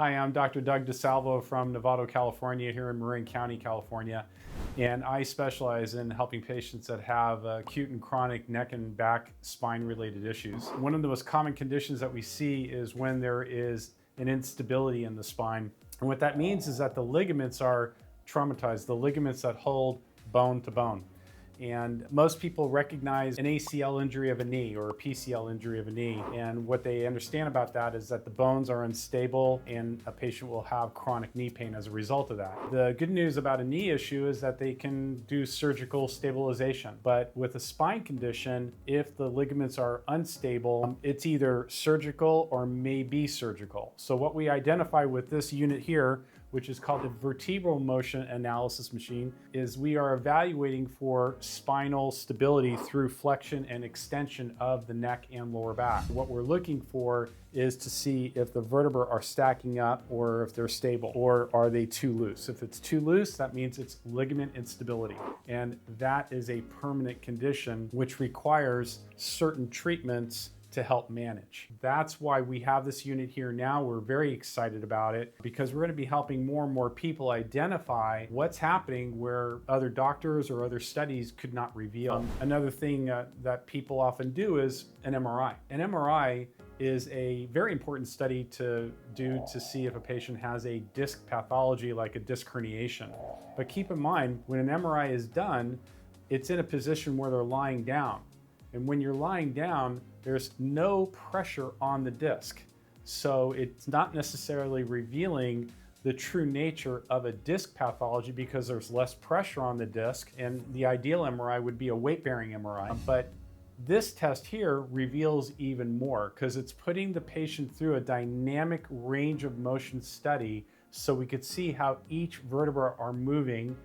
Hi, I'm Dr. Doug DeSalvo from Novato, California, here in Marin County, California. And I specialize in helping patients that have acute and chronic neck and back spine-related issues. One of the most common conditions that we see is when there is an instability in the spine. And what that means is that the ligaments are traumatized, the ligaments that hold bone to bone. And most people recognize an ACL injury of a knee or a PCL injury of a knee. And what they understand about that is that the bones are unstable and a patient will have chronic knee pain as a result of that. The good news about a knee issue is that they can do surgical stabilization. But with a spine condition, if the ligaments are unstable, it's either surgical or may be surgical. So what we identify with this unit here, which is called the Vertebral Motion Analysis machine, is we are evaluating for spinal stability through flexion and extension of the neck and lower back. What we're looking for is to see if the vertebrae are stacking up or if they're stable, or are they too loose. If it's too loose, that means it's ligament instability. And that is a permanent condition which requires certain treatments to help manage. That's why we have this unit here now. We're very excited about it because we're going to be helping more and more people identify what's happening where other doctors or other studies could not reveal. Another thing that people often do is an MRI. An MRI is a very important study to do to see if a patient has a disc pathology like a disc herniation. But keep in mind, when an MRI is done, it's in a position where they're lying down. And when you're lying down, there's no pressure on the disc. So it's not necessarily revealing the true nature of a disc pathology because there's less pressure on the disc, and the ideal MRI would be a weight-bearing MRI. But this test here reveals even more because it's putting the patient through a dynamic range of motion study so we could see how each vertebra are moving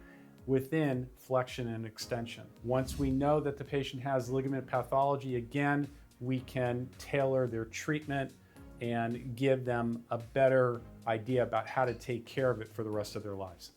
within flexion and extension. Once we know that the patient has ligament pathology, again, we can tailor their treatment and give them a better idea about how to take care of it for the rest of their lives.